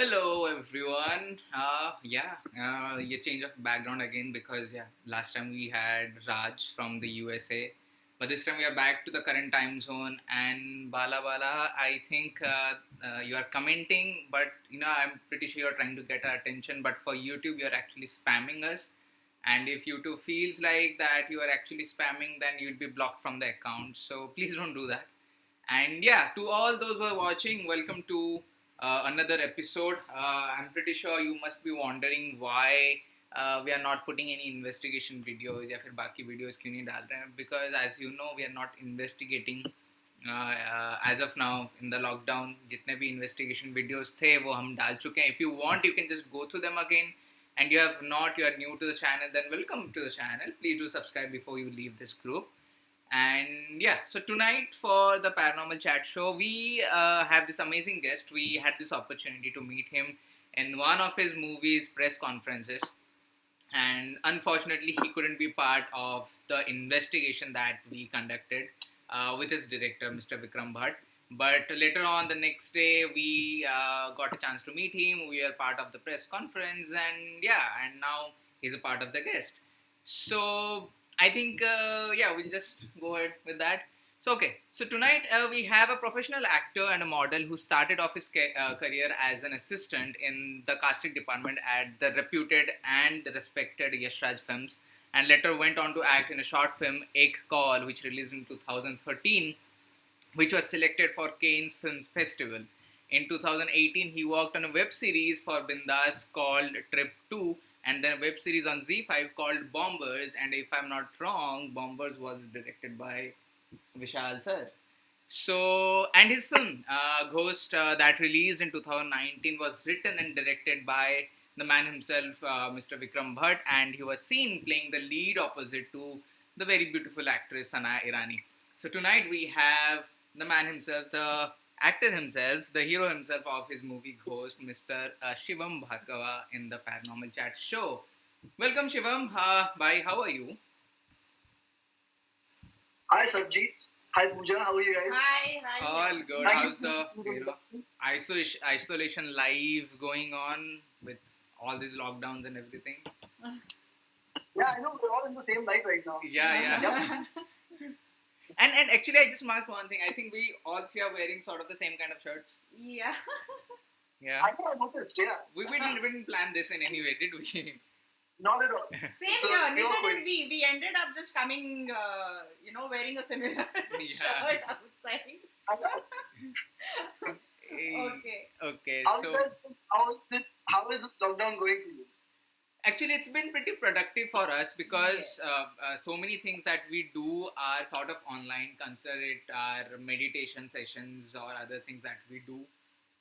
Hello everyone. You change of background again because last time we had Raj from the USA, but this time we are back to the current time zone. And Bala, I think you are commenting, but I'm pretty sure you're trying to get our attention. But for YouTube, you're actually spamming us. And if YouTube feels like that you are actually spamming, then you'd be blocked from the account. So please don't do that. And to all those who are watching, welcome to another episode. I'm pretty sure you must be wondering why we are not putting any investigation videos या फिर बाकी videos क्यों नहीं डाल रहे हैं, because as you know we are not investigating as of now. In the lockdown जितने भी investigation videos थे वो हम डाल चुके हैं. If you want you can just go through them again, and you are new to the channel, then welcome to the channel. Please do subscribe before you leave this group. And so tonight for the Paranormal Chat Show, we have this amazing guest. We had this opportunity to meet him in one of his movies press conferences, and unfortunately he couldn't be part of the investigation that we conducted with his director, Mr. Vikram Bhatt. But later on the next day we got a chance to meet him. We were part of the press conference, and now he's a part of the guest. So I think, we'll just go ahead with that. So tonight we have a professional actor and a model who started off his career as an assistant in the casting department at the reputed and respected Yash Raj Films, and later went on to act in a short film, Ek Call, which released in 2013, which was selected for Cannes Films Festival. In 2018, he worked on a web series for Bindas called Trip 2, and then a web series on Z5 called Bombers. And if I'm not wrong, Bombers was directed by Vishal sir. So, and his film Ghost, that released in 2019, was written and directed by the man himself, Mr. Vikram Bhatt, and he was seen playing the lead opposite to the very beautiful actress Sana Irani. So tonight we have the man himself, the actor himself, the hero himself of his movie Ghost, Mr. Shivam Bhaargava, in the Paranormal Chat Show. Welcome, Shivam. Bye. How are you? Hi, Sarbajeet. Hi, Pooja. How are you guys? Hi. All good. How's the isolation life going on with all these lockdowns and everything? Yeah, I know we're all in the same life right now. Yeah. And actually, I just marked one thing. I think we all three are wearing sort of the same kind of shirts. Yeah. Yeah. I know I noticed, yeah. We didn't plan this in any way, did we? Not at all. Same So, here. your Neither point. did we. We ended up just coming, wearing a similar shirt outside. I know. Okay. How So is lockdown going for you? actually, it's been pretty productive for us because so many things that we do are sort of online. Consider it our meditation sessions or other things that we do.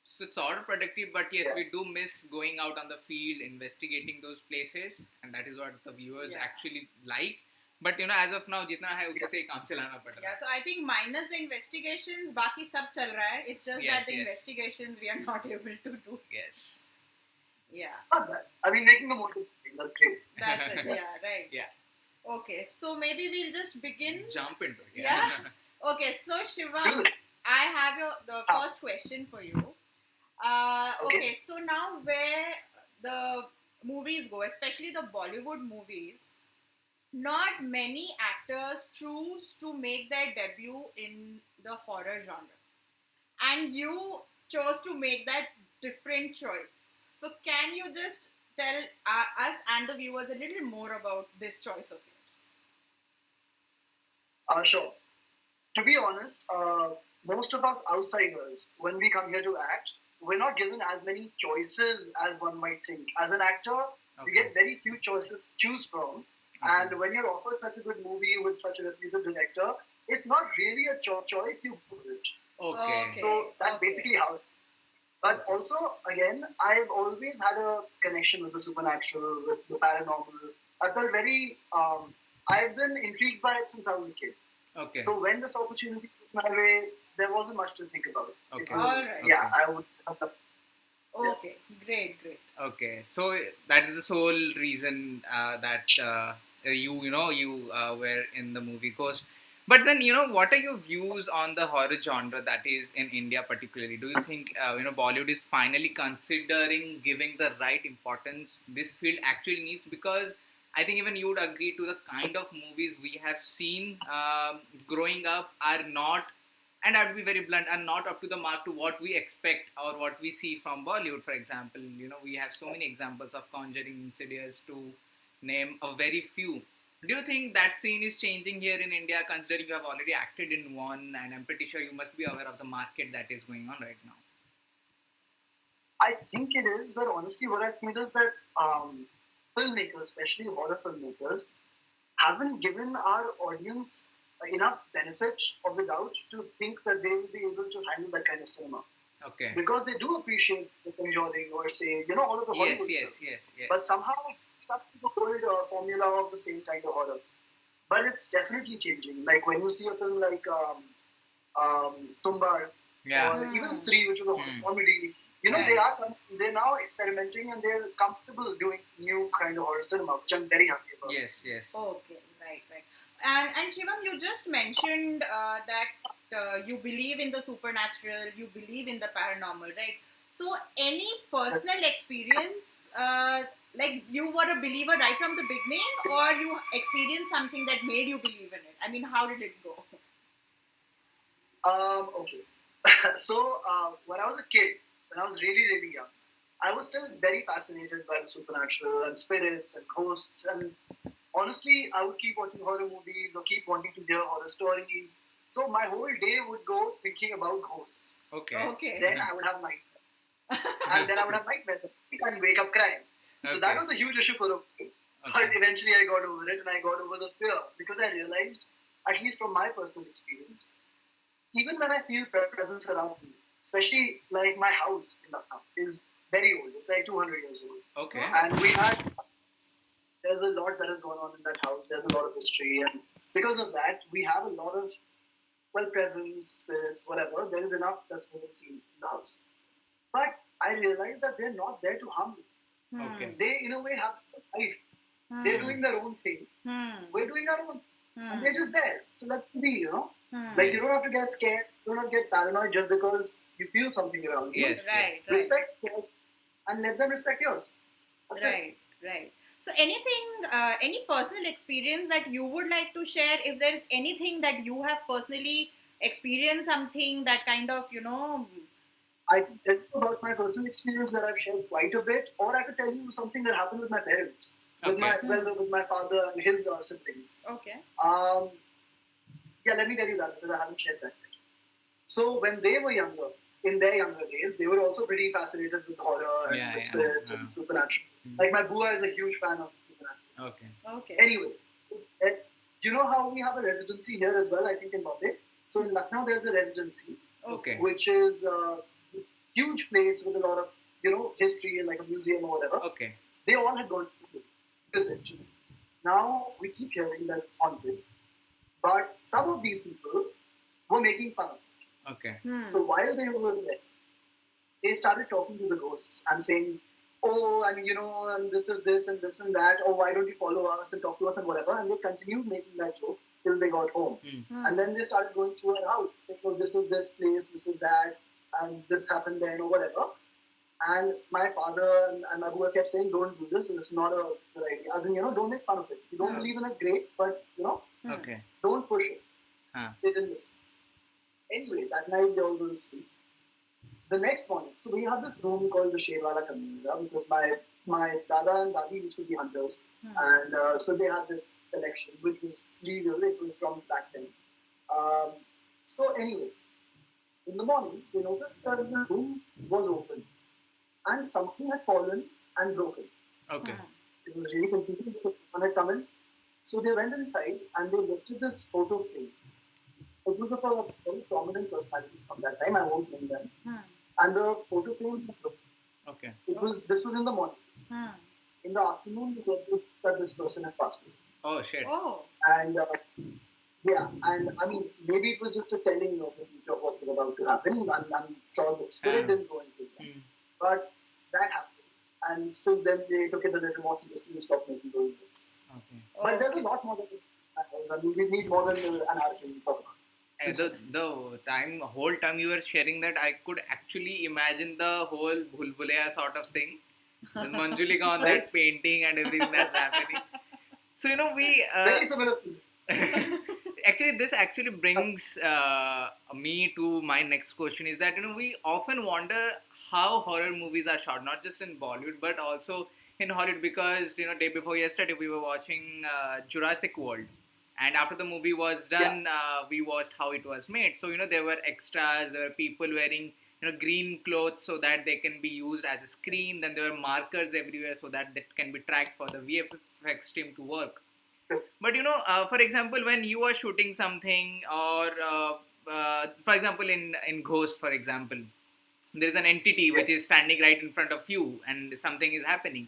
So it's sort of productive, but yes, Yeah. we do miss going out on the field, investigating those places, and that is what the viewers Yeah. actually like. But as of now, जितना है उसी से ही काम चलाना पड़ रहा Yeah, है. so I think minus the investigations, बाकी सब चल रहा है. It's just Yes, that the yes. investigations we are not able to do. Yes. Yeah, Not bad. I mean, making the most of it. That's great. that's it. Yeah, right. Yeah. Okay, so maybe we'll just begin. Jump into it. Yeah. Okay, so Let's do Shivam, it. I have the first question for you. Okay, so now where the movies go, especially the Bollywood movies, not many actors choose to make their debut in the horror genre. And you chose to make that different choice. So can you just tell us and the viewers a little more about this choice of yours? Sure. To be honest, most of us outsiders, when we come here to act, we're not given as many choices as one might think. As an actor, you get very few choices to choose from. And when you're offered such a good movie with such a reputed director, it's not really a choice, you put it. Okay. So that's basically how it is. But also, again, I've always had a connection with the supernatural, with the paranormal. I felt very, I've been intrigued by it since I was a kid. Okay. So when this opportunity came my way, there wasn't much to think about. Okay. It was, Alright. yeah, I would have the Okay, great. Okay, so that is the sole reason that you were in the movie Ghost. But then, what are your views on the horror genre that is in India particularly? Do you think, Bollywood is finally considering giving the right importance this field actually needs? Because I think even you would agree to the kind of movies we have seen growing up are not, and I'd be very blunt, are not up to the mark to what we expect or what we see from Bollywood, for example. We have so many examples of Conjuring, Insidious, to name a very few. Do you think that scene is changing here in India, considering you have already acted in one, and I'm pretty sure you must be aware of the market that is going on right now? I think it is, but honestly, what I feel is that filmmakers, especially horror filmmakers, haven't given our audience enough benefit of the doubt to think that they will be able to handle that kind of cinema. Okay. Because they do appreciate the Conjuring or say, all of the Hollywood yes, films. yes. But somehow it's stuck to the old formula of the same kind of horror. But it's definitely changing. Like when you see a film like Tumbar, or even Stree, which was a horror comedy, they're now experimenting and they're comfortable doing new kind of horror cinema, which I'm very happy about. Yes. Okay, right. And Shivam, you just mentioned that you believe in the supernatural, you believe in the paranormal, right? So, any personal experience, like you were a believer right from the beginning, or you experienced something that made you believe in it? I mean, how did it go? Okay. So, when I was a kid, when I was really, really young, I was still very fascinated by the supernatural and spirits and ghosts. And honestly, I would keep watching horror movies or keep wanting to hear horror stories. So my whole day would go thinking about ghosts. Okay. Then I would have nightmares. And then I would have nightmares and wake up crying. So that was a huge issue for me. But eventually I got over it and I got over the fear because I realized, at least from my personal experience, even when I feel presence around me, especially like my house in Lucknow is very old. It's like 200 years old. Okay. And there's a lot that has gone on in that house. There's a lot of history. And because of that, we have a lot of, presence, spirits, whatever. There is enough that's being seen in the house. But I realized that they're not there to harm me. Okay. They, in a way, have life. They're doing their own thing. We're doing our own thing. And they're just there. So let them be, Like, you don't have to get scared. You don't have to get paranoid just because you feel something around you. Yes. Right. Respect yours and let them respect yours. That's right. So anything, any personal experience that you would like to share? If there is anything that you have personally experienced, something that kind of, I can tell you about my personal experience that I've shared quite a bit, or I could tell you something that happened with my parents, with my father and his siblings. Okay. Yeah, let me tell you that because I haven't shared that yet. So when they were younger, in their younger days, they were also pretty fascinated with horror and with spirits and supernatural. Like my bua is a huge fan of supernatural. Okay. Anyway, you know how we have a residency here as well, I think in Bombay. So in Lucknow, there's a residency, which is a huge place with a lot of, history and like a museum or whatever. Okay. They all had gone to visit. Now we keep hearing that it's haunted. But some of these people were making fun of it. Okay. So while they were there, they started talking to the ghosts and saying, oh, and and this is this and this and that, or why don't you follow us and talk to us and whatever. And they continued making that joke till they got home. And then they started going through her house, saying, oh, this is this place, this is that, and this happened then, or whatever. And my father and my bua kept saying, don't do this, and it's not a good idea. As in, don't make fun of it. You don't believe in it, great, but, don't push it. They didn't listen. Anyway, that night they all go to sleep. The next morning, so we have this room called the Sherwala community because my dada and dadi used to be hunters. And so they had this collection, which was legal. It was from back then. So anyway, in the morning, they noticed that the room was open and something had fallen and broken. Okay. It was really confusing because someone had come in. So they went inside and they lifted this photo frame. It was of a very prominent personality from that time. I won't name them. And the photo frame was broken. Okay. This was in the morning. In the afternoon, we got that this person had passed away. Oh shit. Oh. And and I mean, maybe it was just a telling of the future of what was about to happen. I'm sure the spirit didn't go into it. But that happened. And since then, they took it a little more seriously and stopped making those videos. Okay. But there's a lot more that I mean, we need more than an hour for whole time you were sharing that, I could actually imagine the whole Bhulbulaya sort of thing. So Manjulika on Right? that painting and everything that's happening. So we Very similar. actually this actually brings me to my next question is that we often wonder how horror movies are shot, not just in Bollywood but also in Hollywood, because day before yesterday we were watching Jurassic World, and after the movie was done, we watched how it was made. So there were extras, there were people wearing green clothes so that they can be used as a screen, then there were markers everywhere so that can be tracked for the VFX team to work. But for example, when you are shooting something, or for example in Ghost, for example, there is an entity which is standing right in front of you and something is happening.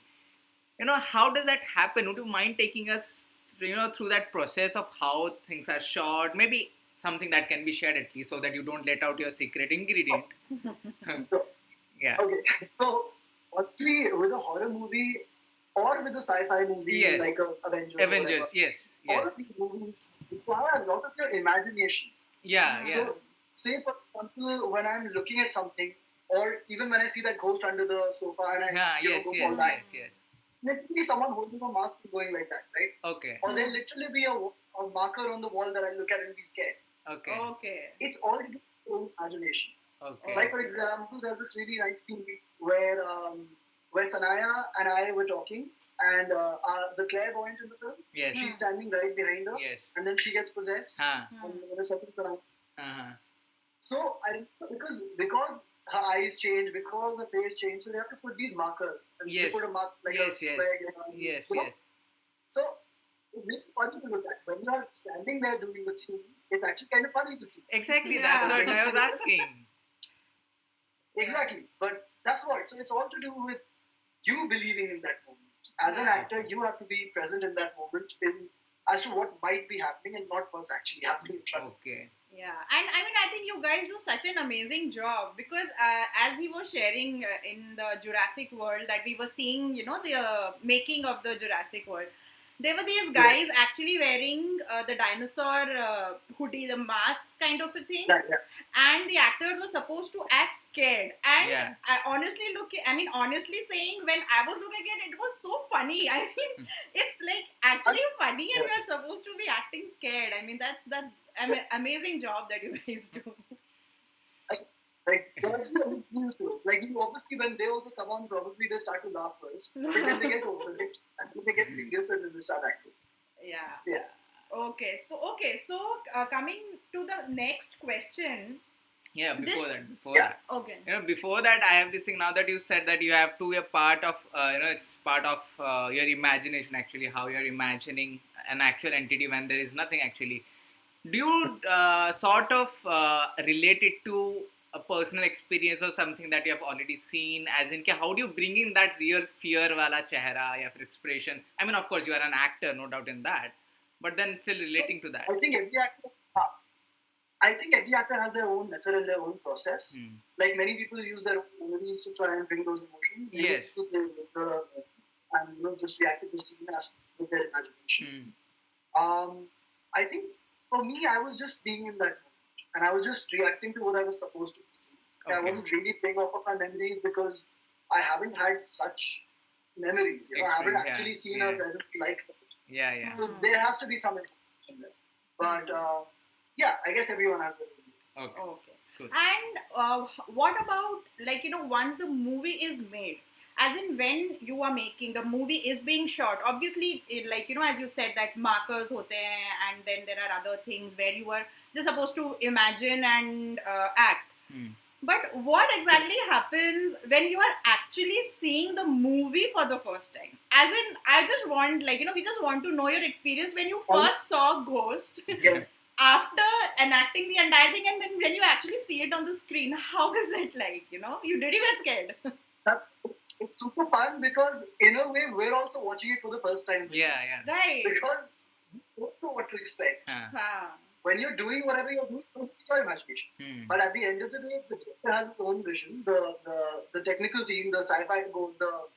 How does that happen? Would you mind taking us through that process of how things are shot? Maybe something that can be shared at least, so that you don't let out your secret ingredient. Yeah. Okay. So, actually, with a horror movie or with a sci-fi movie like Avengers, yes. all of these movies require a lot of your imagination. Yeah. So, say for example, when I'm looking at something, or even when I see that ghost under the sofa and I yes. literally someone holding a mask and going like that, right? Okay. Or there'll literally be a marker on the wall that I look at and be scared. Okay. It's all to do with your imagination. Okay. Like for example, there's this really nice movie where Sanaya and I were talking, and the clairvoyant in the film, she's standing right behind her, and then she gets possessed. And in a second, So I because her eyes change, because her face changed, so they have to put these markers. And they put a mark like a square. Yes. So it's really funny to look at. When you are standing there doing the scenes, it's actually kind of funny to see. Exactly, that's what I was asking. Exactly, but that's what. So it's all to do with you believing in that moment. As an actor, you have to be present in that moment as to what might be happening and not what's actually happening. Okay. Yeah, and I think you guys do such an amazing job, because as he was sharing in the Jurassic World that we were seeing, the making of the Jurassic World, there were these guys actually wearing the dinosaur hoodie, the masks kind of a thing, and the actors were supposed to act scared. And I honestly saying, when I was looking at it, it was so funny. I mean, it's like actually funny, and we are supposed to be acting scared. I mean, that's amazing job that you guys do. Like you obviously, when they also come on, probably they start to laugh first, but then they get over it, and they get serious, and then they start acting. Yeah. Okay, so coming to the next question. Yeah, before that. Okay. Before that, I have this thing. Now that you said that you have to be a part of, it's part of your imagination, actually, how you're imagining an actual entity when there is nothing actually. Do you sort of relate it to a personal experience or something that you have already seen? As in, how do you bring in that real fear wala chehra ya expression? I mean, of course, you are an actor, no doubt in that, but then still relating to that. I think every actor has their own method and their own process. Like many people use their own movies to try and bring those emotions. Yes. And just react to the scene with their imagination. I think for me, I was just being in that moment, and I was just reacting to what I was supposed to see. Okay. I wasn't really playing off of my memories because I haven't had such memories. I haven't actually seen a present like that. Yeah. So there has to be some information there. But I guess everyone has their Okay. Cool. And what about once the movie is made? As in, when you are making the movie is being shot, obviously, as you said, that markers hote hain, and then there are other things where you are just supposed to imagine and act. But what exactly happens when you are actually seeing the movie for the first time? As in, I just want, we just want to know your experience when you first saw Ghost. After enacting the entire thing, and then when you actually see it on the screen, how is it like? You did you get scared? It's super fun because in a way we're also watching it for the first time. Yeah. Right. Because you don't know what to expect. When you're doing whatever you're doing, it's your imagination. But at the end of the day, the director has his own vision. The technical team, the sci-fi, the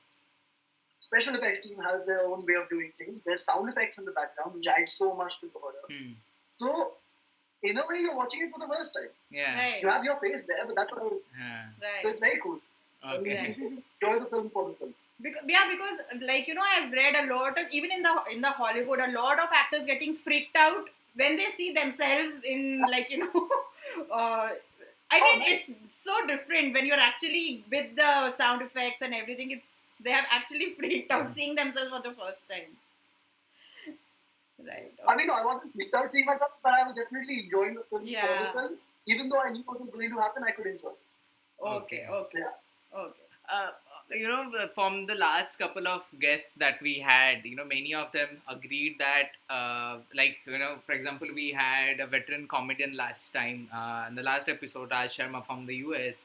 special effects team has their own way of doing things. There's sound effects in the background, which add so much to the horror. So, in a way, you're watching it for the first time. Yeah. Right. You have your face there, but that's what Right. So it's very cool. Okay. Enjoy the film for the film. Because like I've read a lot of, even in the Hollywood, a lot of actors getting freaked out when they see themselves in I mean, it's so different when you're actually with the sound effects and everything. They have actually freaked out seeing themselves for the first time. Right. Okay. I mean, I wasn't freaked out seeing myself, but I was definitely enjoying the film for the film. Even though I knew what was going to happen, I could enjoy it. Okay. Yeah. Okay. From the last couple of guests that we had, many of them agreed that, for example, we had a veteran comedian last time, in the last episode, Raj Sharma from the US.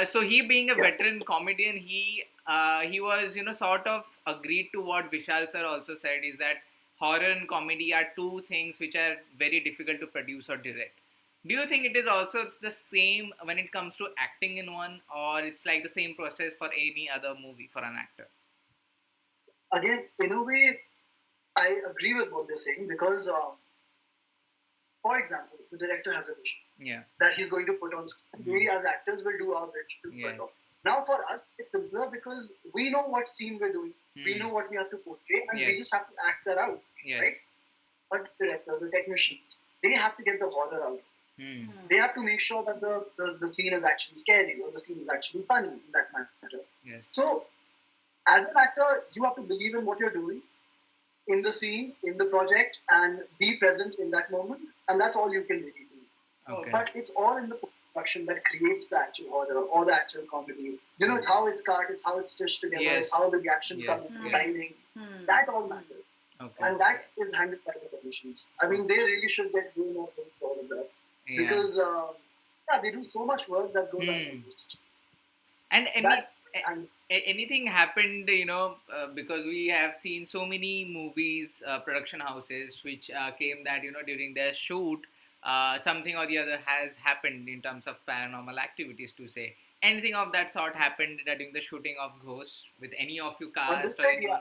So he being a veteran comedian, he was, sort of agreed to what Vishal sir also said, is that horror and comedy are two things which are very difficult to produce or direct. Do you think it's the same when it comes to acting in one, or it's like the same process for any other movie for an actor? Again, in a way, I agree with what they're saying because, for example, the director has a vision that he's going to put on screen. We as actors will do our bit to put off. Now for us, it's simpler because we know what scene we're doing. We know what we have to portray, and we just have to act that out. Right? But the director, the technicians, they have to get the horror out. They have to make sure that the scene is actually scary or the scene is actually funny in that matter. So, as an actor, you have to believe in what you're doing, in the scene, in the project, and be present in that moment. And that's all you can really do. Okay. But it's all in the production that creates the actual horror or the actual comedy. It's how it's cut, it's how it's stitched together, it's how the reactions come, timing. That all matters. Okay. And that is handled by the technicians. I mean, they really should get way more credit for all of that. Because they do so much work that goes unnoticed. And anything happened, because we have seen so many movies, production houses, which came that, during their shoot, something or the other has happened in terms of paranormal activities, to say. Anything of that sort happened during the shooting of Ghost with any of you cast or anything?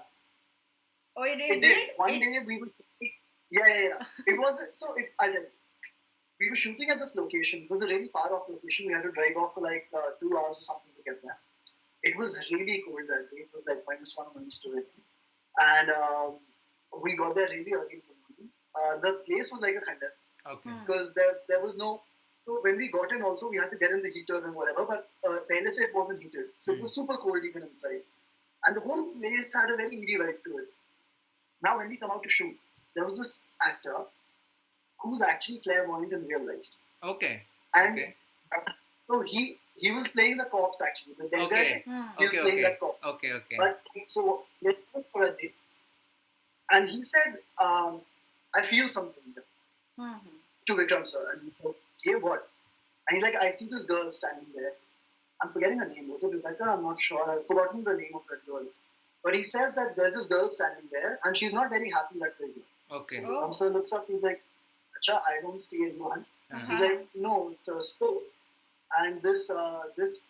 Oh, it did. One day we were... Yeah. It was... So, we were shooting at this location. It was a really far off location. We had to drive off for like 2 hours or something to get there. It was really cold that day. It was like -1, -2. And we got there really early in the morning. The place was like a khandar. Okay. Because there was no... So when we got in also, we had to get in the heaters and whatever. But pehle se it wasn't heated. So it was super cold even inside. And the whole place had a very eerie vibe to it. Now when we come out to shoot, there was this actor who's actually clairvoyant in real life. Okay. And so he was playing the cops actually. The dead guy, he was playing the cops. Okay. But so we went for a date. And he said, I feel something to Vikram sir. And he said, yeah, what? And he's like, I see this girl standing there. I'm forgetting her name. Was it Rebecca? I'm not sure. I've forgotten the name of that girl. But he says that there's this girl standing there and she's not very happy that we're here. Okay. So Vikram sir looks up, he's like, I don't see anyone. He's like, no, it's a spirit. And this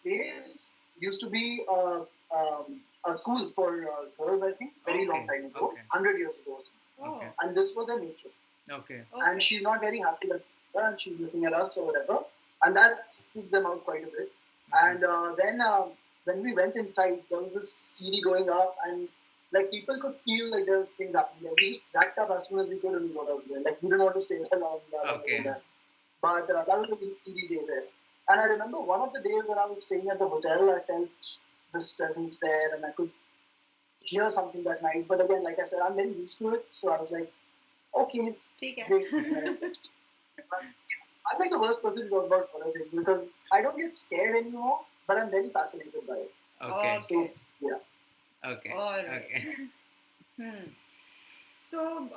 place used to be a school for girls, I think, very long time ago, 100 years ago. Okay. And this was their nature. Okay. And she's not very happy with her, and she's looking at us or whatever. And that spooked them out quite a bit. And then when we went inside, there was this CD going up, and like people could feel like there was things happening. Like, we just backed up as soon as we could and we got out there. Like we didn't want to stay there long. Okay. But that was a really eerie day there. And I remember one of the days when I was staying at the hotel, I felt this presence there and I could hear something that night. But again, like I said, I'm very used to it. So I was like, okay. I'm like the worst person to talk about horror things because I don't get scared anymore, but I'm very fascinated by it. Okay. So, yeah. Okay. All right. Okay. So,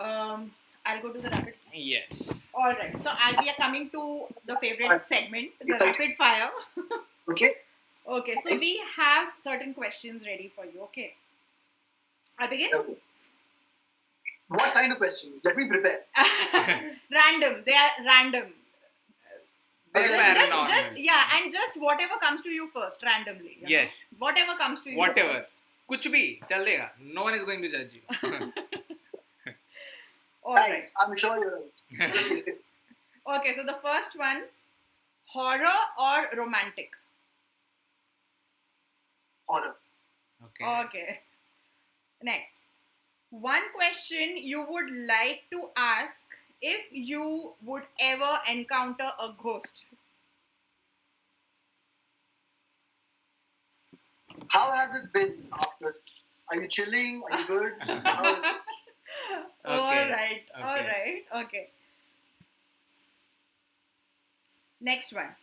I'll go to the rapid fire. Yes. All right. So, we are coming to the favorite segment, the rapid fire. Okay. Okay. So, we have certain questions ready for you. Okay. I'll begin? Okay. What kind of questions? Let me prepare. Random. They are random. Just and just whatever comes to you first, randomly. Yes. Know? Whatever comes to you Whatever. first. Kuch bhi, chal dega. No one is going to judge you. All right. Thanks. I'm sure you're right. Okay, so the first one, horror or romantic? Horror. Okay. Okay. Next, one question you would like to ask if you would ever encounter a ghost. How has it been after? Are you chilling? Are you good? How is it? All Okay. right. All Okay. right. Okay. Next one.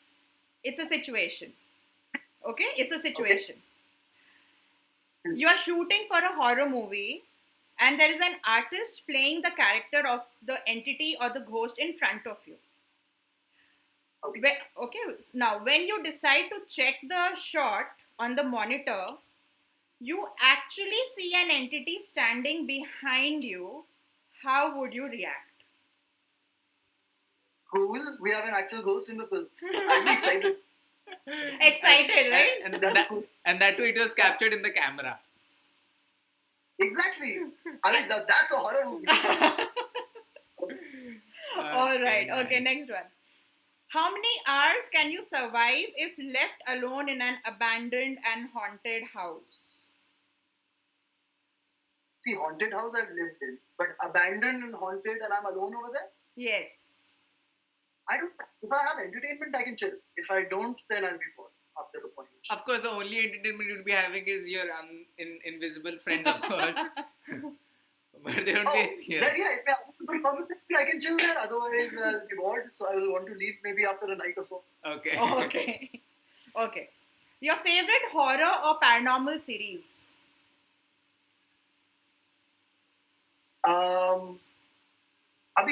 It's a situation. Okay? It's a situation. You are shooting for a horror movie and there is an artist playing the character of the entity or the ghost in front of you. Okay. Okay, now when you decide to check the shot on the monitor, you actually see an entity standing behind you. How would you react? Cool. We have an actual ghost in the film. I'd be excited. Excited, right? And that too, it was captured in the camera. Exactly. I mean, that's a horror movie. All right. nice. Okay, next one. How many hours can you survive if left alone in an abandoned and haunted house? See, haunted house I've lived in, but abandoned and haunted and I'm alone over there? Yes. I don't. If I have entertainment, I can chill. If I don't, then I'll be bored after a point. Of course, the only entertainment you'll be having is your invisible friends, of course. But they don't be. Yes. Then, yeah, if I have to do something, I can chill there. Otherwise, I'll be bored, so I will want to leave maybe after a night or so. Okay. Okay. Okay. Your favorite horror or paranormal series? Abhi,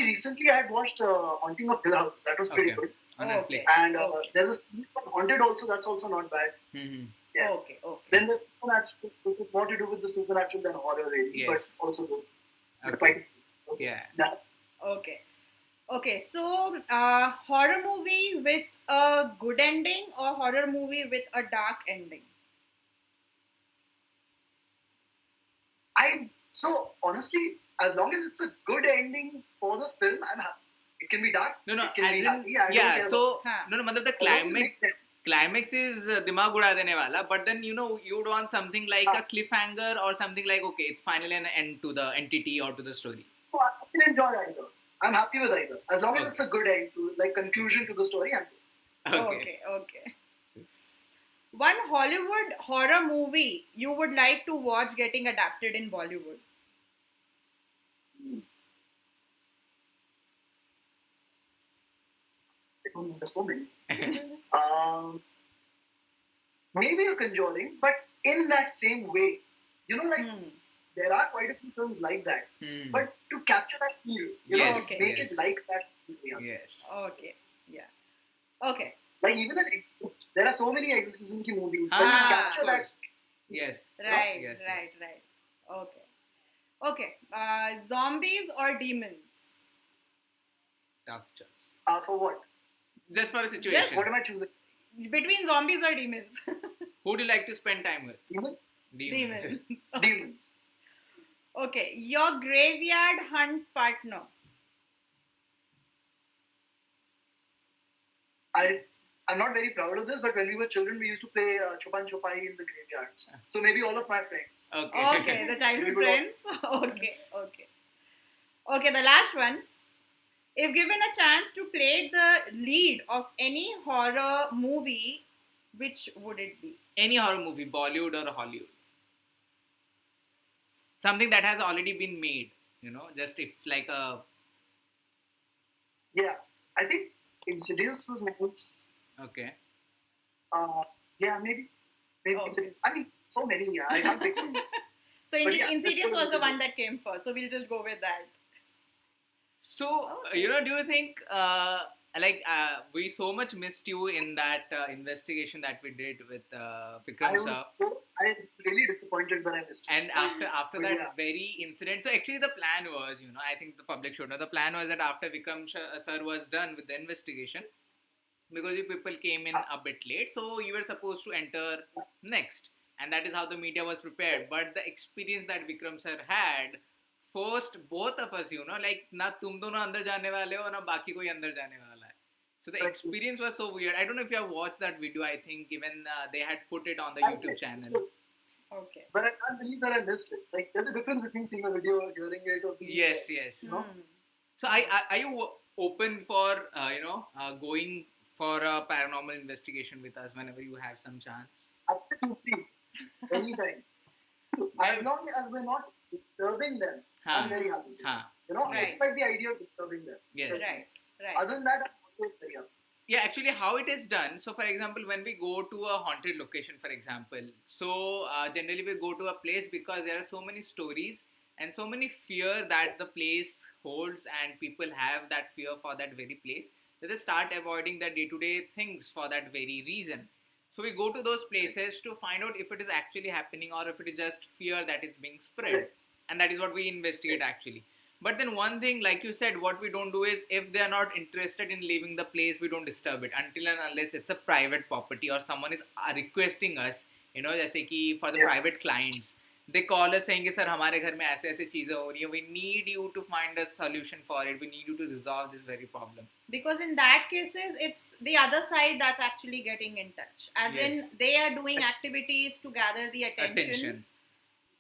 recently I had watched Haunting of Hill House. That was pretty Okay. good. On Okay. Netflix. And Okay. there's a series called Haunted also. That's also not bad. Mm-hmm. Yeah. Okay. Okay. Then the supernatural, more to do with the supernatural than horror, really. Yes. But also good. Okay. Yeah. Okay. Okay. So, horror movie with a good ending or horror movie with a dark ending? So honestly, as long as it's a good ending for the film, I'm happy. It can be dark. No, It can as be in, happy. I don't yeah. care So Huh. no, matlab the as long as it makes sense. climax is dimag uda dene wala. But then you would want something like a cliffhanger or something like okay, it's finally an end to the entity or to the story. So I can enjoy either. I'm happy with either. As long as Okay. it's a good end, like conclusion to the story, I'm good. Okay. Okay. One Hollywood horror movie you would like to watch getting adapted in Bollywood? There's so many. Maybe a Conjuring, but in that same way. Like there are quite a few films like that. Hmm. But to capture that feel, Yes, Okay. make yes. it like that. Yeah. Yes. Okay. Yeah. Okay. Like even there are so many exorcism ki movies, but Ah, to of capture that. course. Yes. Right. Yes, right. yes. Right. Okay. Okay. Zombies or demons? Tough choice. For what? Just for a situation. What am I choosing? Between zombies or demons? Who do you like to spend time with? Demons? Demons. Demons. Okay. Your graveyard hunt partner? I'm not very proud of this, but when we were children, we used to play Chupan Chupai in the graveyards. So maybe all of my friends. Okay. Okay. The childhood We would friends? Okay. Okay. The last one. If given a chance to play the lead of any horror movie, which would it be? Any horror movie, Bollywood or Hollywood. Something that has already been made. Just if like a. Yeah, I think Insidious was nice. Okay. Yeah, maybe Okay. Insidious. I mean, so many. Yeah, I can't pick one. So But yeah, Insidious that's was the one Insidious. that came first. So we'll just go with that. So, Okay. do you think, we so much missed you in that investigation that we did with Vikram sir? I'm really disappointed that I missed it. And after But that yeah. very incident, so actually the plan was, I think the public should know, the plan was that after Vikram sir was done with the investigation, because you people came in a bit late, so you were supposed to enter next. And that is how the media was prepared. But the experience that Vikram sir had forced both of us, like ना तुम दोनों अंदर जाने वाले हो ना बाकी कोई अंदर जाने वाला है. So the experience was so weird. I don't know if you have watched that video. I think even they had put it on the YouTube channel. Okay. But I can't believe that I missed it. Like, there's a difference between seeing a video, hearing it, or being Yes, there. yes. You know? So are you open for going for a paranormal investigation with us whenever you have some chance? Absolutely. Anytime. As long as we're not disturbing them, I'm very happy. You know, I expect the idea of disturbing them. Yes. Right. Other than that, I'm always very happy. Yeah, actually, how it is done. So, for example, when we go to a haunted location, for example, so generally we go to a place because there are so many stories and so many fear that the place holds, and people have that fear for that very place that they start avoiding the day-to-day things for that very reason. So we go to those places to find out if it is actually happening or if it is just fear that is being spread, and that is what we investigate actually. But then one thing, like you said, what we don't do is if they are not interested in leaving the place, we don't disturb it until and unless it's a private property or someone is requesting us, जैसे कि for the private clients, they call us saying, sir, हमारे घर में ऐसे ऐसे चीजें हो रही हैं. We need you to find a solution for it. We need you to resolve this very problem. Because in that cases, it's the other side that's actually getting in touch. As in, they are doing activities to gather the attention.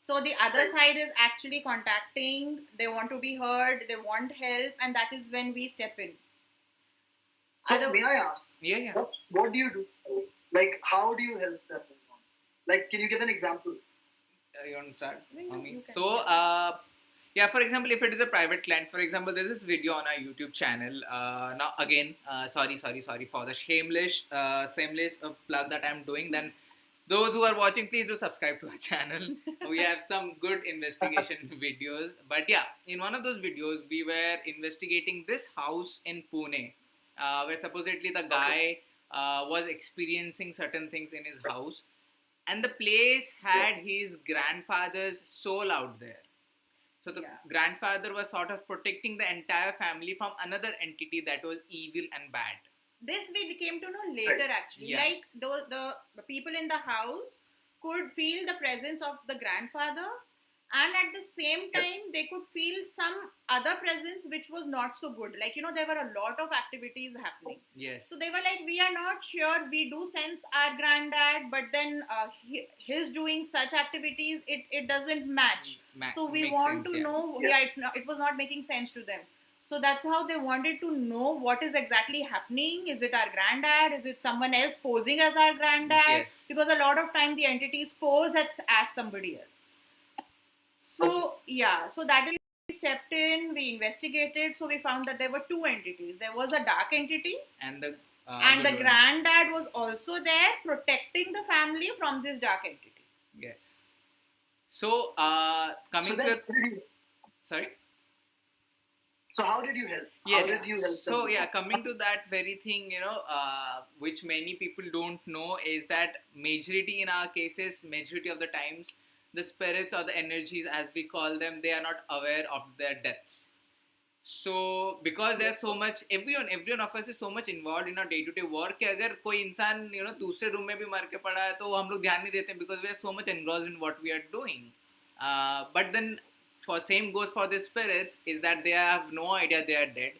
So the other side is actually contacting, they want to be heard, they want help, and that is when we step in. So may I ask? Yeah. What do you do? Like, how do you help them? Like, can you give an example? You want to start? You So, for example, if it is a private client, for example, there's this video on our YouTube channel. Now, again, sorry for the shameless plug that I'm doing. Then, those who are watching, please do subscribe to our channel. We have some good investigation videos. But yeah, in one of those videos, we were investigating this house in Pune, where supposedly the guy was experiencing certain things in his house. And the place had his grandfather's soul out there. So the grandfather was sort of protecting the entire family from another entity that was evil and bad. This we came to know later actually. Like the people in the house could feel the presence of the grandfather, and at the same time they could feel some other presence which was not so good. Like, there were a lot of activities happening. Yes. So they were like, we are not sure, we do sense our granddad, but then his doing such activities, it doesn't match. So we want to know, it was not making sense to them. So that's how they wanted to know what is exactly happening. Is it our granddad? Is it someone else posing as our granddad? Yes. Because a lot of time the entities pose as somebody else. So so that we stepped in, we investigated, so we found that there were two entities. There was a dark entity, and the granddad was also there protecting the family from this dark entity. Yes. So sorry. So how did you help? Yes. How did you help so them? Coming to that very thing, which many people don't know is that majority in our cases, majority of the times, the spirits or the energies, as we call them, they are not aware of their deaths. So because there's so much, everyone of us is so much involved in our day-to-day work कि अगर कोई इंसान दूसरे room में भी मर के पड़ा है तो हम लोग ध्यान नहीं देते because we are so much engrossed in what we are doing. But then same goes for the spirits is that they have no idea they are dead.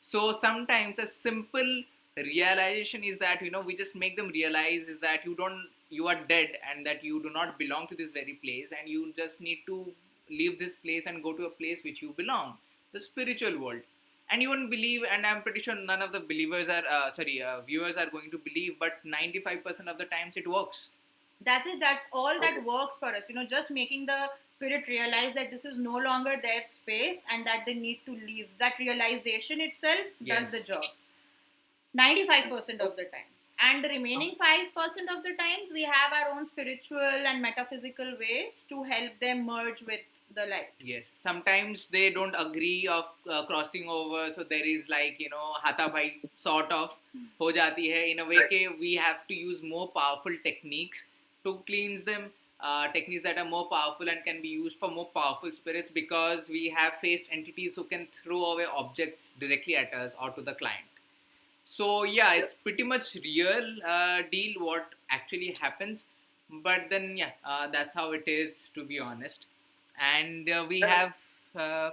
So sometimes a simple realization is that we just make them realize is that you are dead and that you do not belong to this very place, and you just need to leave this place and go to a place which you belong, the spiritual world. And you won't believe, and I'm pretty sure none of the viewers are going to believe, but 95% of the times it works. That's it. That's all that works for us. Just making the spirit realize that this is no longer their space and that they need to leave. That realization itself does the job. 95% of the times. And the remaining 5% of the times, we have our own spiritual and metaphysical ways to help them merge with the light. Yes. Sometimes they don't agree of crossing over. So there is hata-bhai sort of ho jati hai. In a way, we have to use more powerful techniques to cleanse them. Techniques that are more powerful and can be used for more powerful spirits, because we have faced entities who can throw away objects directly at us or to the client. So it's pretty much real deal what actually happens. But then that's how it is, to be honest. And we have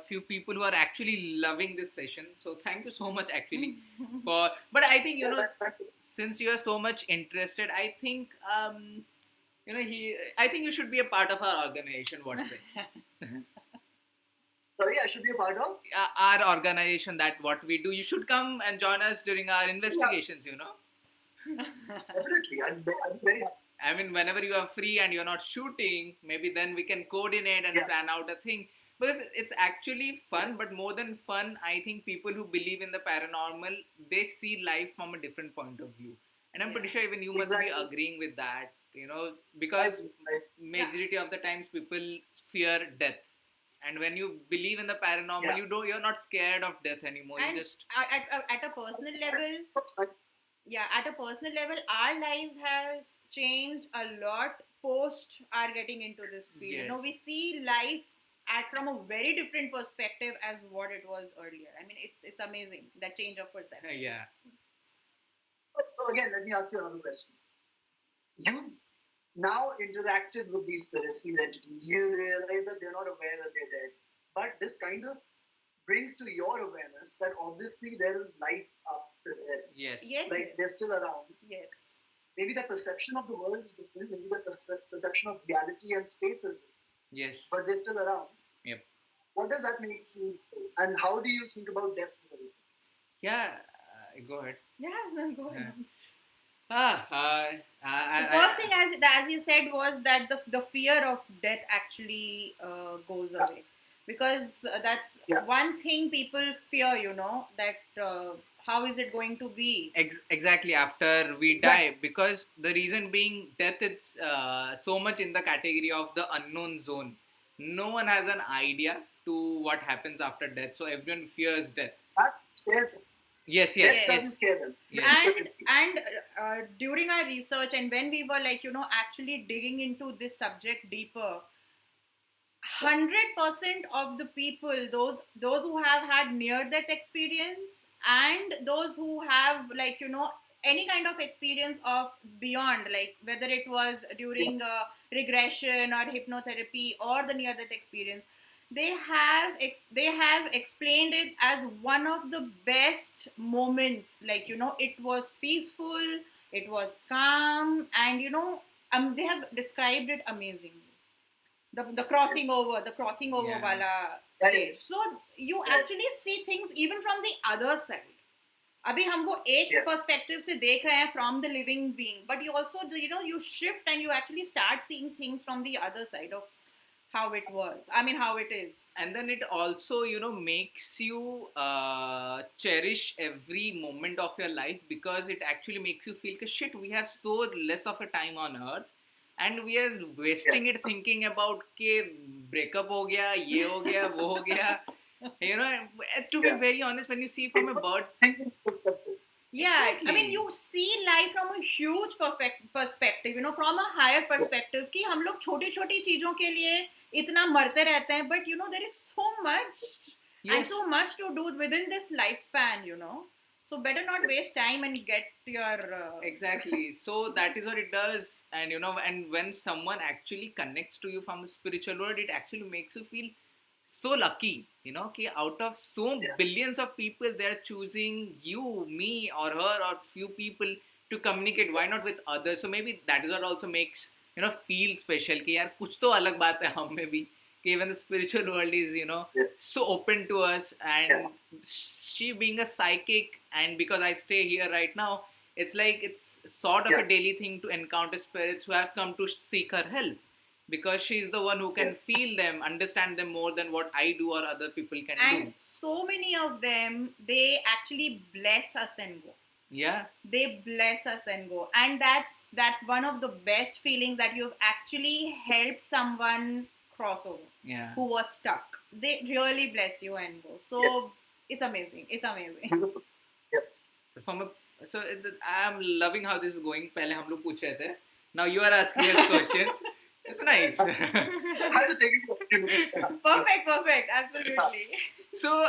few people who are actually loving this session. So thank you so much actually for. But I think since you are so much interested, I think I think you should be a part of our organization. What's it? Sorry, I should be a part of our organization. That what we do. You should come and join us during our investigations. Definitely, I'm very happy. I mean, whenever you are free and you're not shooting, maybe then we can coordinate and plan out a thing. Because it's actually fun, but more than fun, I think people who believe in the paranormal, they see life from a different point of view. And I'm pretty sure even you must be agreeing with that, because majority of the times people fear death. And when you believe in the paranormal, you're not scared of death anymore. And you just at a personal level, at a personal level, our lives has changed a lot post our getting into this field. Yes. We see life from a very different perspective as what it was earlier. I mean, it's amazing, that change of perception. Yeah. So again, let me ask you another question. You now interacted with these spirits, these entities. You realize that they're not aware that they're dead. But this kind of brings to your awareness that obviously there is life after death. Yes. They're still around. Yes. Maybe the perception of the world is different. Maybe the perception of reality and space is different. Yes. But they're still around. Yep. What does that make you feel? And how do you think about death because of it? Yeah. Go ahead. Yeah, no, go ahead. The first thing, as you said, was that the fear of death actually goes away, because that's one thing people fear. That how is it going to be? Exactly after we die, because the reason being death is so much in the category of the unknown zone. No one has an idea to what happens after death, so everyone fears death. Yes. And during our research, and when we were actually digging into this subject deeper, 100% of the people, those who have had near-death experience, and those who have any kind of experience of beyond, whether it was during regression or hypnotherapy or the near-death experience, they have explained it as one of the best moments. It was peaceful, it was calm, and they have described it amazingly. The crossing over wala stage. So you actually see things even from the other side. अभी हम वो एक perspective से देख रहे हैं from the living being, but you also you shift and you actually start seeing things from the other side of how it was. I mean, how it is. And then it also, makes you cherish every moment of your life, because it actually makes you feel, shit, we have so less of a time on earth, and we are wasting it thinking about ke breakup ho gaya, ye ho gaya, wo ho gaya. To be very honest, when you see from a bird's exactly. I mean, you see life from a huge perspective, from a higher perspective, कि हम लोग छोटी-छोटी चीजों के लिए इतना मरते रहते हैं, but there is so much and so much to do within this lifespan, so better not waste time and get your exactly. So that is what it does. And and when someone actually connects to you from the spiritual world, it actually makes you feel so lucky, कि out of billions of people, they're choosing you, me, or her, or few people to communicate. Why not with others? So maybe that is what also makes feel special. कि यार कुछ तो अलग बात है हम में भी, कि even the spiritual world is so open to us. And she being a psychic, and because I stay here right now, it's sort of a daily thing to encounter spirits who have come to seek her help. Because she's the one who can feel them, understand them more than what I do or other people can do. And so many of them, they actually bless us and go. Yeah. They bless us and go. And that's one of the best feelings, that you've actually helped someone cross over. Yeah. Who was stuck. They really bless you and go. So it's amazing. It's amazing. So I'm loving how this is going. पहले हम लोग पूछ रहे थे. Now you are asking us questions. It's nice. I just take it. Perfect. Absolutely. So,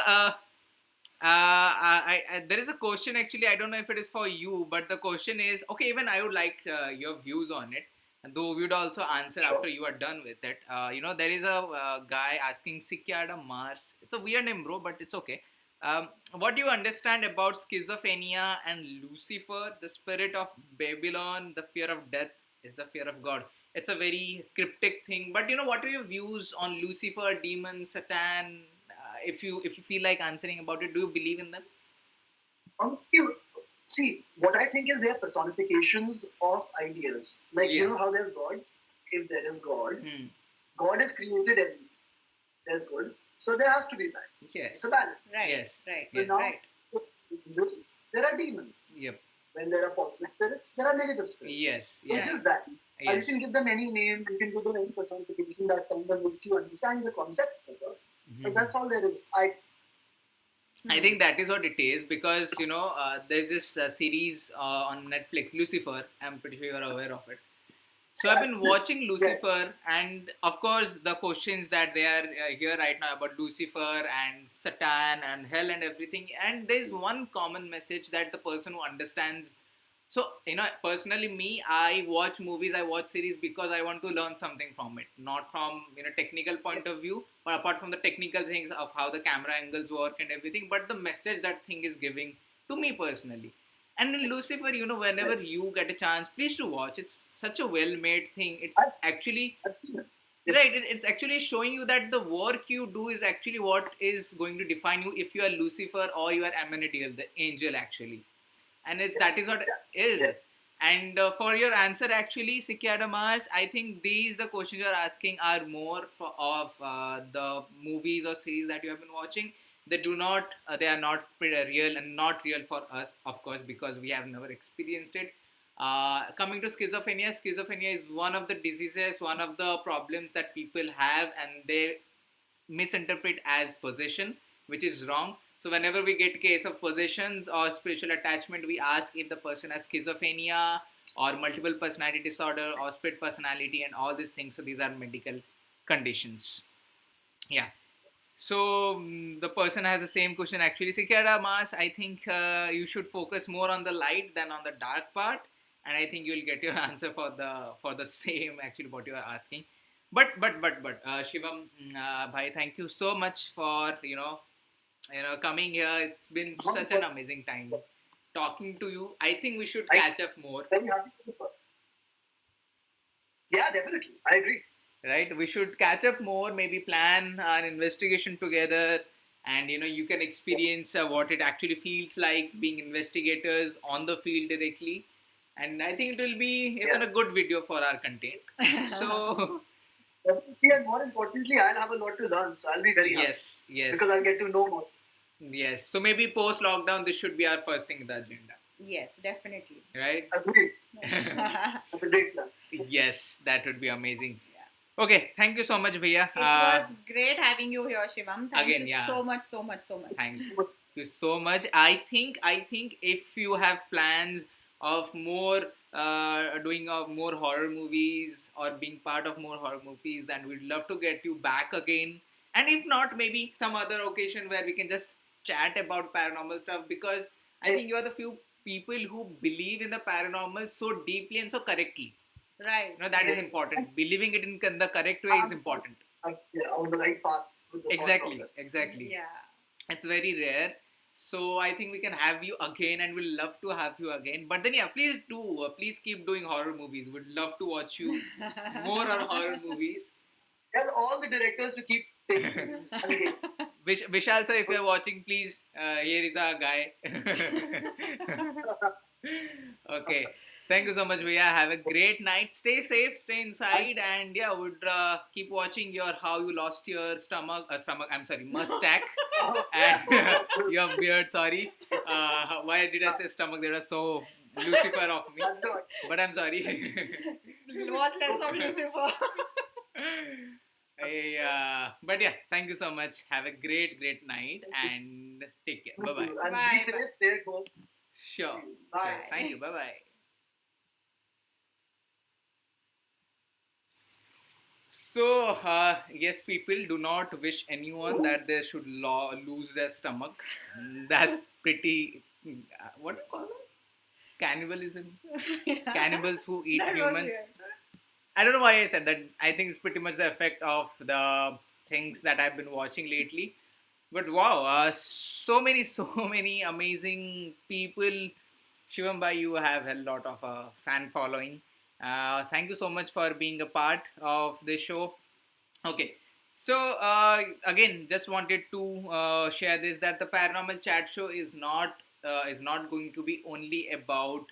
there is a question actually. I don't know if it is for you, but the question is, okay, even I would like your views on it. though we would also answer Sure. after you are done with it. There is a guy asking Sikyada Mars. It's a weird name, bro, but it's okay. What do you understand about schizophrenia and Lucifer, the spirit of Babylon, the fear of death is the fear of God? It's a very cryptic thing, but what are your views on Lucifer, demon, Satan? If you feel like answering about it, do you believe in them? See, what I think is they are personifications of ideas. Like, Yeah. you know how there's God? If there is God, Hmm. God has created everything. There's good. So there has to be bad. Yes. It's a balance. Right. Yes. Right. So Yes. now, Right. there are demons. Yep. When there are positive spirits, there are negative spirits. Yes. It's Yes. just that. You Yes. can give them any name, you can give them any personification that kind of makes you understand the concept better. But that's all there is. I think that is what it is because there's this series on Netflix, Lucifer. I'm pretty sure you're aware of it. So I've been watching Lucifer, and of course the questions that they are here right now about Lucifer and Satan and hell and everything. And there's one common message that the person who understands. So personally, me, I watch movies, I watch series because I want to learn something from it, not from technical point of view, but apart from the technical things of how the camera angles work and everything, but the message that thing is giving to me personally. And in Lucifer, whenever you get a chance, please do watch. It's such a well-made thing. It's actually I've seen it. right. It's actually showing you that the work you do is actually what is going to define you if you are Lucifer or you are Amenadiel, the angel actually. And that is what it is. Yeah. And for your answer, actually, Sikyada Mars, I think the questions you're asking are more of the movies or series that you have been watching. They are not real and not real for us, of course, because we have never experienced it. Coming to schizophrenia is one of the diseases, one of the problems that people have, and they misinterpret as possession, which is wrong. So whenever we get case of possessions or spiritual attachment, we ask if the person has schizophrenia or multiple personality disorder or split personality and all these things. So these are medical conditions. Yeah. So the person has the same question actually. Sikara Mas, I think you should focus more on the light than on the dark part, and I think you'll get your answer for the same actually what you are asking. But Shivam, bhai, thank you so much for coming here. It's been such an amazing time talking to you. I think we should catch up more. Very happy to do. Yeah, definitely. I agree. Right, we should catch up more. Maybe plan an investigation together, and you can experience what it actually feels like being investigators on the field directly. And I think it will be even a good video for our content. So. And more importantly, I'll have a lot to learn, so I'll be very happy. Yes. Because I'll get to know more. Yes. So maybe post lockdown, this should be our first thing in the agenda. Yes, definitely. Right? Agreed. That's a great plan. Yes, that would be amazing. Yeah. Okay, thank you so much, Bhaiya. It was great having you here, Shivam. Thank Again, you so much. Thank you so much. I think if you have plans of more doing more horror movies or being part of more horror movies, then we'd love to get you back again. And if not, maybe some other occasion where we can just chat about paranormal stuff, because I think you are the few people who believe in the paranormal so deeply and so correctly. Right. That is important. Believing it in the correct way is important. Yeah, on the right path. With the Exactly. Yeah. It's very rare. So I think we can have you again, and we'll love to have you again. But then please keep doing horror movies. We'd love to watch you more on horror movies. And all the directors to keep taking again. Vishal sir, if you're watching, please, here is our guy. Okay. Thank you so much, Bhaiya. Have a great night. Stay safe, stay inside, and yeah, would keep watching how you lost your mustache and your beard. Sorry. Why did I say stomach? They were so Lucifer of me. But I'm sorry. Watch less of Lucifer. But yeah, thank you so much. Have a great night and take care. Bye-bye. And be safe, stay at home. Sure. Bye. Thank you. Bye-bye. So, yes, people, do not wish anyone that they should lose their stomach. That's pretty, what do you call it? Cannibalism. Yeah. Cannibals who eat That was humans. weird. I don't know why I said that. I think it's pretty much the effect of the things that I've been watching lately. But wow, so many amazing people. Shivam bhai, you have a lot of fan following. Thank you so much for being a part of this show. Okay, so again, just wanted to share this, that the paranormal chat show is not going to be only about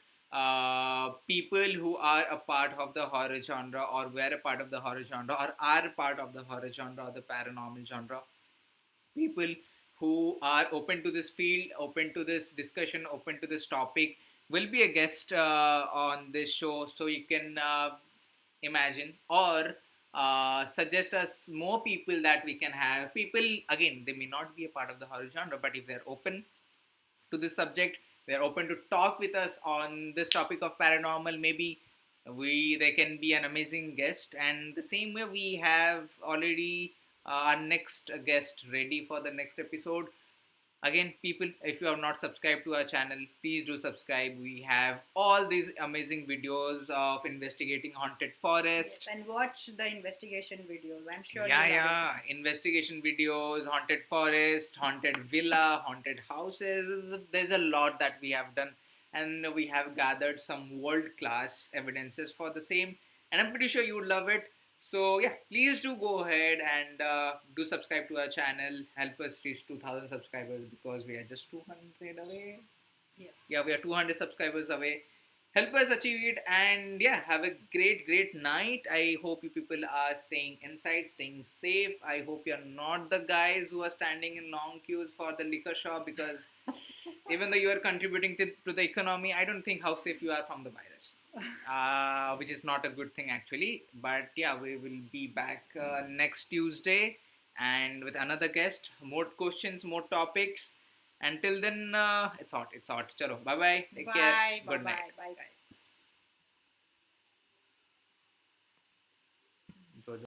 people who are a part of the horror genre, or were a part of the horror genre, or are part of the horror genre or the paranormal genre. People who are open to this field, open to this discussion, open to this topic will be a guest on this show, so you can imagine, or suggest us more people that we can have. People, again, they may not be a part of the horror genre, but if they're open to this subject, they're open to talk with us on this topic of paranormal, maybe we they can be an amazing guest. And the same way, we have already our next guest ready for the next episode. Again, people, if you have not subscribed to our channel, please do subscribe. We have all these amazing videos of investigating haunted forest. Yes, and watch the investigation videos. I'm sure Yeah, you love yeah. Investigation videos, haunted forest, haunted villa, haunted houses. There's a lot that we have done, and we have gathered some world class evidences for the same. And I'm pretty sure you would love it. So yeah, please do go ahead and do subscribe to our channel. Help us reach 2,000 subscribers, because we are just 200 away. it. Yes. Yeah, we are 200 subscribers away. Help us achieve it, and yeah, have a great night. I hope you people are staying inside, staying safe. I hope you're not the guys who are standing in long queues for the liquor shop, because even though you are contributing to the economy, I don't think how safe you are from the virus, which is not a good thing actually. But yeah, we will be back next Tuesday, and with another guest, more questions, more topics. Until then, it's hot. It's hot. Chalo, bye bye. Take care. Bye. Good Bye. night. Bye, guys.